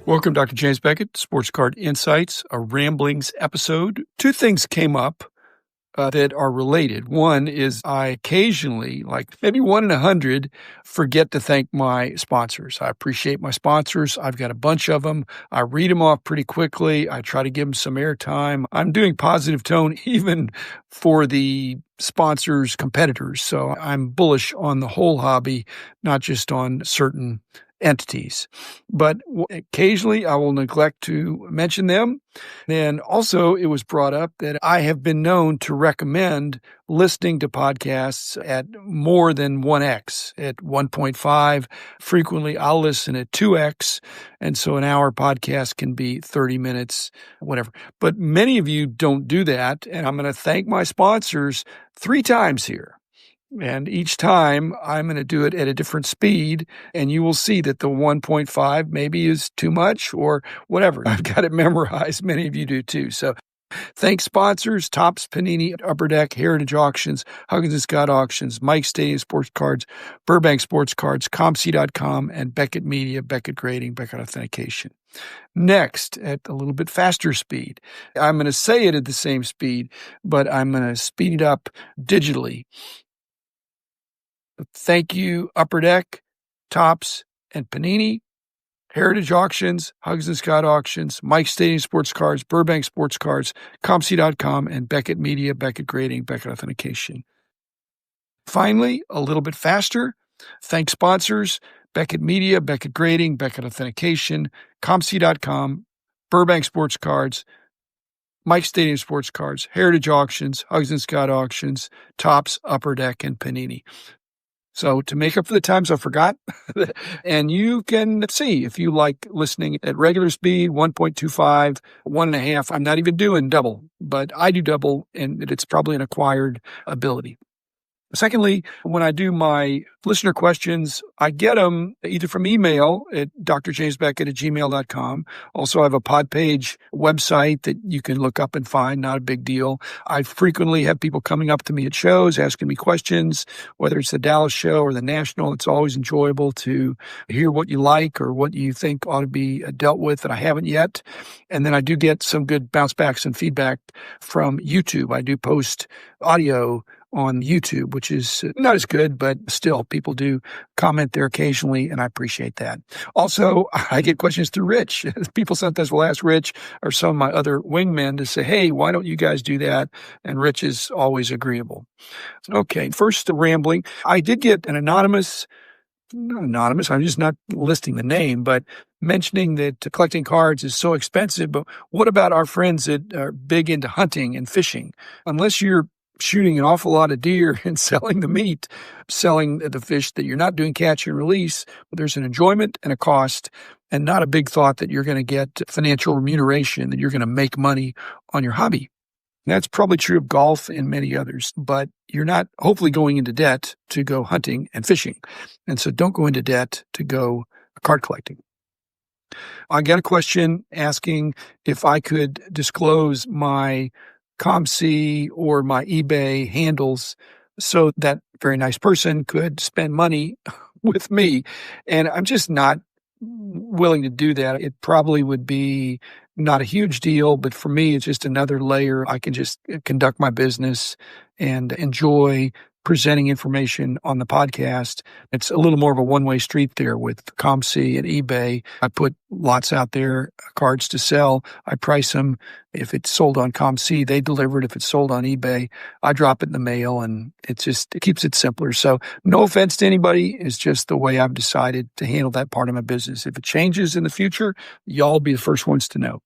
Welcome, Dr. James Beckett, Sports Card Insights, a ramblings episode. Two things came up that are related. One is I occasionally, like maybe 1 in 100, forget to thank my sponsors. I appreciate my sponsors. I've got a bunch of them. I read them off pretty quickly. I try to give them some airtime. I'm doing positive tone even for the sponsors' competitors. So I'm bullish on the whole hobby, not just on certain entities. But occasionally I will neglect to mention them. Then also it was brought up that I have been known to recommend listening to podcasts at more than 1x, at 1.5. Frequently I'll listen at 2x. And so an hour podcast can be 30 minutes, whatever. But many of you don't do that. And I'm going to thank my sponsors 3 times here. And each time I'm going to do it at a different speed, and you will see that the 1.5 maybe is too much or whatever. I've got it memorized. Many of you do too. So thanks sponsors, Topps, Panini, Upper Deck, Heritage Auctions, Huggins & Scott Auctions, Mike Stadium Sports Cards, Burbank Sports Cards, ComC.com, and Beckett Media, Beckett Grading, Beckett Authentication. Next, at a little bit faster speed, I'm going to say it at the same speed, but I'm going to speed it up digitally. Thank you, Upper Deck, Topps, and Panini, Heritage Auctions, Huggins & Scott Auctions, Mike Stadium Sports Cards, Burbank Sports Cards, ComC.com, and Beckett Media, Beckett Grading, Beckett Authentication. Finally, a little bit faster, thank sponsors, Beckett Media, Beckett Grading, Beckett Authentication, ComC.com, Burbank Sports Cards, Mike Stadium Sports Cards, Heritage Auctions, Huggins & Scott Auctions, Topps, Upper Deck, and Panini. So to make up for the times I forgot, and you can see if you like listening at regular speed, 1.25, 1.5. I'm not even doing double, but I do double, and it's probably an acquired ability. Secondly, when I do my listener questions, I get them either from email at drjamesbeckett@gmail.com. Also, I have a Podpage website that you can look up and find, not a big deal. I frequently have people coming up to me at shows, asking me questions, whether it's the Dallas show or the National. It's always enjoyable to hear what you like or what you think ought to be dealt with that I haven't yet. And then I do get some good bounce backs and feedback from YouTube. I do post audio on YouTube, which is not as good, but still people do comment there occasionally, and I appreciate that. Also, I get questions through Rich. People sometimes will ask Rich or some of my other wingmen to say, hey, why don't you guys do that? And Rich is always agreeable. Okay, first rambling. I did get an anonymous, I'm just not listing the name, but mentioning that collecting cards is so expensive, but what about our friends that are big into hunting and fishing? Unless you're shooting an awful lot of deer and selling the meat, selling the fish that you're not doing catch and release, there's an enjoyment and a cost and not a big thought that you're going to get financial remuneration, that you're going to make money on your hobby. And that's probably true of golf and many others, but you're not hopefully going into debt to go hunting and fishing. And so don't go into debt to go card collecting. I got a question asking if I could disclose my ComC or my eBay handles so that very nice person could spend money with me. And I'm just not willing to do that. It probably would be not a huge deal, but for me, it's just another layer. I can just conduct my business and enjoy presenting information on the podcast. It's a little more of a one-way street there with ComC and eBay. I put lots out there, cards to sell. I price them. If it's sold on ComC, they deliver it. If it's sold on eBay, I drop it in the mail, and it keeps it simpler. So no offense to anybody. It's just the way I've decided to handle that part of my business. If it changes in the future, y'all be the first ones to know.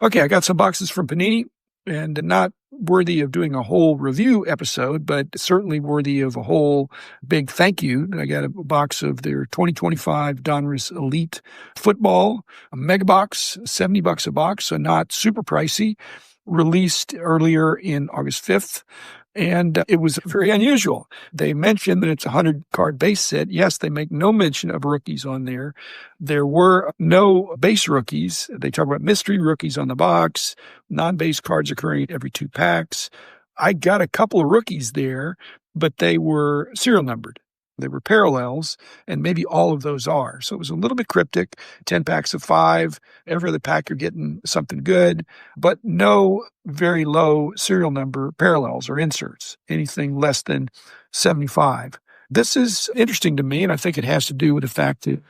Okay, I got some boxes from Panini, and not worthy of doing a whole review episode, but certainly worthy of a whole big thank you. I got a box of their 2025 Donruss Elite Football, a mega box, $70 a box, so not super pricey, released earlier in August 5th. And it was very unusual. They mentioned that it's a 100-card base set. Yes, they make no mention of rookies on there. There were no base rookies. They talk about mystery rookies on the box, non-base cards occurring every 2 packs. I got a couple of rookies there, but they were serial numbered. There were parallels, and maybe all of those are. So it was a little bit cryptic. 10 packs of 5. Every other pack you're getting something good, but no very low serial number parallels or inserts, anything less than 75. This is interesting to me, and I think it has to do with the fact that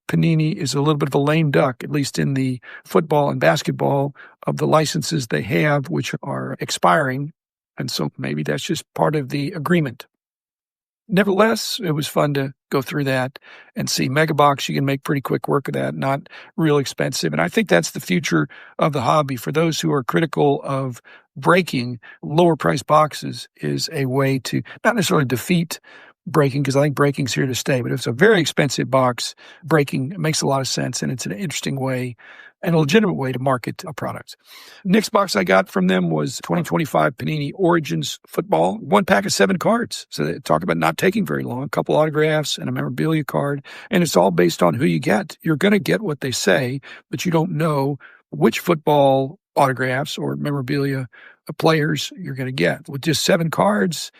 Panini is a little bit of a lame duck, at least in the football and basketball, of the licenses they have, which are expiring. And so maybe that's just part of the agreement. Nevertheless, it was fun to go through that and see Mega Box. You can make pretty quick work of that, not real expensive. And I think that's the future of the hobby. For those who are critical of breaking, lower price boxes is a way to not necessarily defeat breaking, because I think breaking's here to stay. But if it's a very expensive box, breaking makes a lot of sense, and it's an interesting way and a legitimate way to market a product. Next box I got from them was 2025 Panini Origins Football, 1 pack of 7 cards. So they talk about not taking very long, a couple autographs and a memorabilia card, and it's all based on who you get. You're going to get what they say, but you don't know which football autographs or memorabilia players you're going to get. With just 7 cards,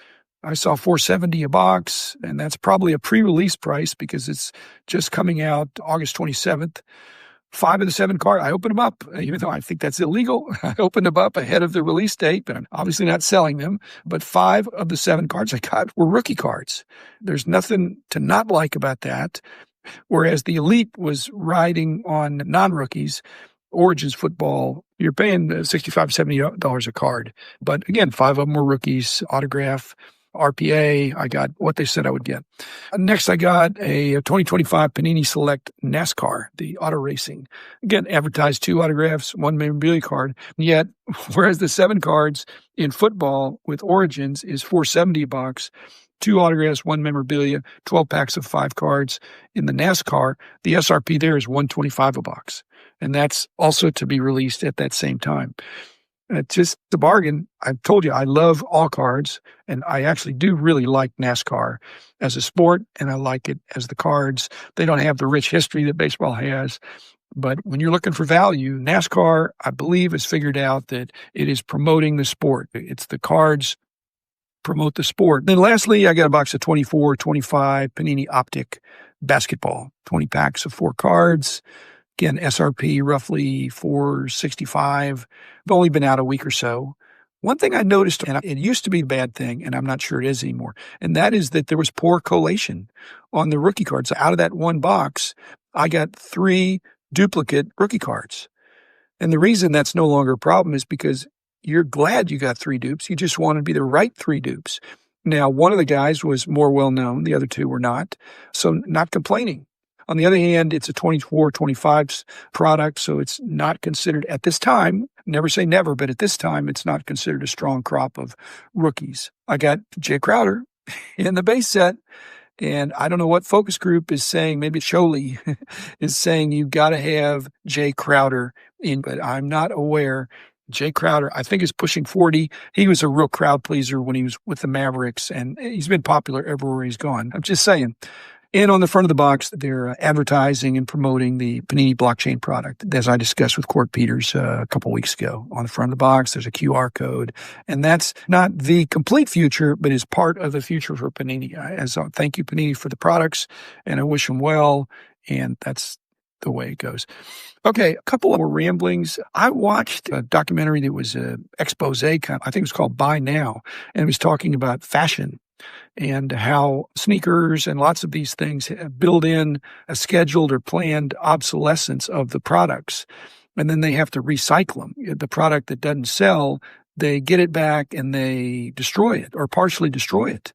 I saw $4.70 a box, and that's probably a pre-release price because it's just coming out August 27th. 5 of the 7 cards, I opened them up, even though I think that's illegal. I opened them up ahead of the release date, but I'm obviously not selling them. But 5 of the 7 cards I got were rookie cards. There's nothing to not like about that. Whereas the Elite was riding on non-rookies, Origins Football, you're paying $65, $70 a card. But again, 5 of them were rookies, autograph, RPA. I got what they said I would get. Next, I got a 2025 Panini Select NASCAR, the auto racing. Again, advertised 2 autographs, 1 memorabilia card. Yet, whereas the 7 cards in football with Origins is $4.70 a box, 2 autographs, 1 memorabilia, 12 packs of 5 cards. In the NASCAR, the SRP there is $125 a box. And that's also to be released at that same time. It's just a bargain. I've told you, I love all cards, and I actually do really like NASCAR as a sport, and I like it as the cards. They don't have the rich history that baseball has, but when you're looking for value, NASCAR, I believe, has figured out that it is promoting the sport. It's the cards promote the sport. Then lastly, I got a box of 24, 25 Panini Optic Basketball, 20 packs of 4 cards. Again, SRP roughly $4.65. I've only been out a week or so. One thing I noticed, and it used to be a bad thing, and I'm not sure it is anymore, and that is that there was poor collation on the rookie cards. Out of that 1 box, I got 3 duplicate rookie cards. And the reason that's no longer a problem is because you're glad you got 3 dupes. You just want to be the right 3 dupes. Now, one of the guys was more well-known. The other 2 were not. So not complaining. On the other hand, it's a 24, 25 product, so it's not considered at this time, never say never, but at this time, it's not considered a strong crop of rookies. I got Jay Crowder in the base set, and I don't know what focus group is saying, maybe Choli is saying you got to have Jay Crowder in, but I'm not aware. Jay Crowder, I think, is pushing 40. He was a real crowd pleaser when he was with the Mavericks, and he's been popular everywhere he's gone. I'm just saying. And on the front of the box, they're advertising and promoting the Panini blockchain product, as I discussed with Court Peters a couple weeks ago. On the front of the box, there's a QR code. And that's not the complete future, but is part of the future for Panini. Thank you, Panini, for the products, and I wish them well. And that's the way it goes. Okay, a couple more ramblings. I watched a documentary that was an expose, I think it was called Buy Now, and it was talking about fashion and how sneakers and lots of these things build in a scheduled or planned obsolescence of the products. And then they have to recycle them. The product that doesn't sell, they get it back and they destroy it or partially destroy it.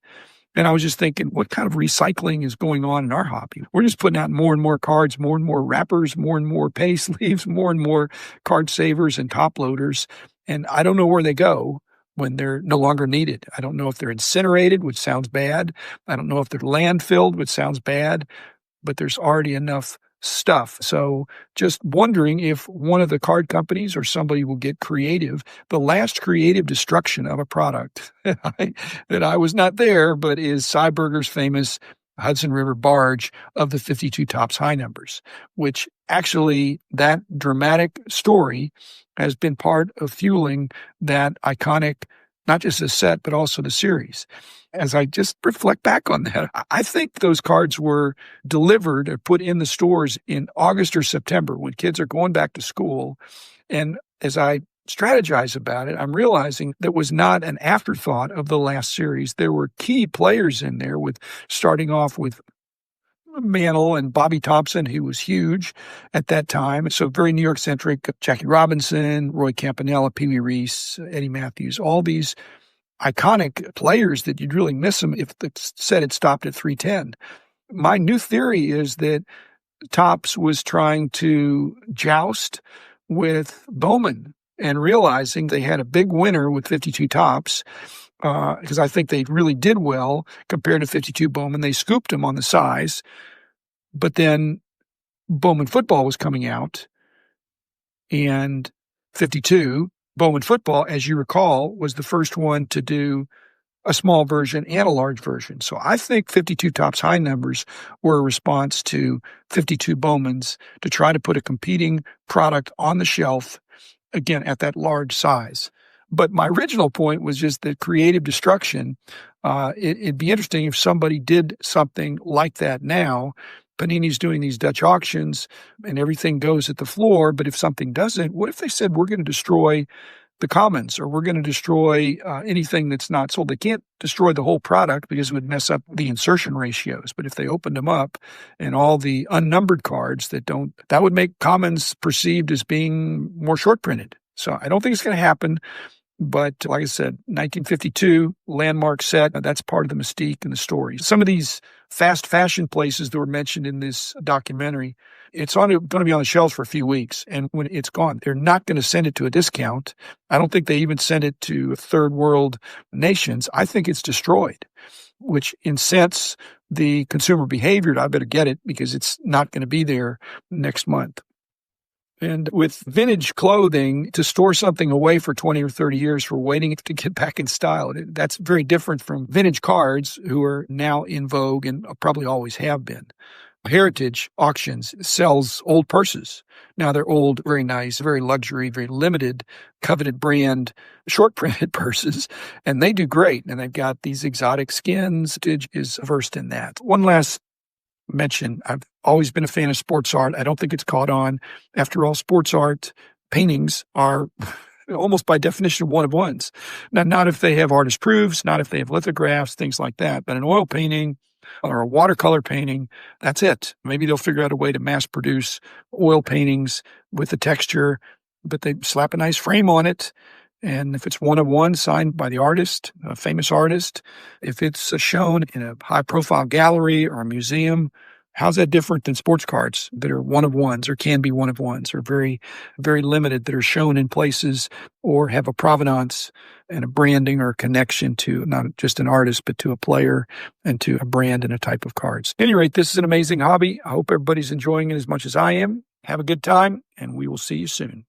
And I was just thinking, what kind of recycling is going on in our hobby? We're just putting out more and more cards, more and more wrappers, more and more pay sleeves, more and more card savers and top loaders. And I don't know where they go when they're no longer needed. I don't know if they're incinerated, which sounds bad. I don't know if they're landfilled, which sounds bad, but there's already enough stuff. So just wondering if one of the card companies or somebody will get creative. The last creative destruction of a product that I was not there, but is Cyberger's famous Hudson River barge of the 52 Topps high numbers, which actually that dramatic story has been part of fueling that iconic not just the set, but also the series. As I just reflect back on that, I think those cards were delivered or put in the stores in August or September when kids are going back to school. And as I strategize about it, I'm realizing that was not an afterthought of the last series. There were key players in there, with starting off with Mantle and Bobby Thompson, who was huge at that time. So very New York centric. Jackie Robinson, Roy Campanella, Pee Wee Reese, Eddie Matthews, all these iconic players that you'd really miss them if the set had stopped at 310. My new theory is that Topps was trying to joust with Bowman and realizing they had a big winner with 52 Topps, because I think they really did well compared to 52 Bowman. They scooped him on the size, but then Bowman Football was coming out, and 52 Bowman Football, as you recall, was the first one to do a small version and a large version. So I think 52 Topps high numbers were a response to 52 Bowmans to try to put a competing product on the shelf, again, at that large size. But my original point was just the creative destruction. It'd be interesting if somebody did something like that now. Panini's doing these Dutch auctions and everything goes at the floor. But if something doesn't, what if they said, we're going to destroy the commons, or we're going to destroy anything that's not sold? They can't destroy the whole product because it would mess up the insertion ratios. But if they opened them up and all the unnumbered cards that would make commons perceived as being more short printed. So I don't think it's going to happen. But like I said, 1952 landmark set, that's part of the mystique and the story. Some of these fast fashion places that were mentioned in this documentary, it's going to be on the shelves for a few weeks. And when it's gone, they're not going to send it to a discount. I don't think they even send it to third world nations. I think it's destroyed, which incents the consumer behavior. I better get it because it's not going to be there next month. And with vintage clothing, to store something away for 20 or 30 years for waiting to get back in style, that's very different from vintage cards, who are now in vogue and probably always have been. Heritage Auctions sells old purses. Now they're old, very nice, very luxury, very limited, coveted brand, short printed purses, and they do great. And they've got these exotic skins. Heritage is versed in that. One last mention, I've always been a fan of sports art. I don't think it's caught on. After all, sports art paintings are almost by definition one-of-ones. Now, not if they have artist proofs, not if they have lithographs, things like that, but an oil painting or a watercolor painting, that's it. Maybe they'll figure out a way to mass produce oil paintings with the texture, but they slap a nice frame on it. And if it's one-of-one signed by the artist, a famous artist, if it's shown in a high-profile gallery or a museum, how's that different than sports cards that are one-of-ones or can be one-of-ones or very, very limited, that are shown in places or have a provenance and a branding or a connection to not just an artist, but to a player and to a brand and a type of cards. At any rate, this is an amazing hobby. I hope everybody's enjoying it as much as I am. Have a good time, and we will see you soon.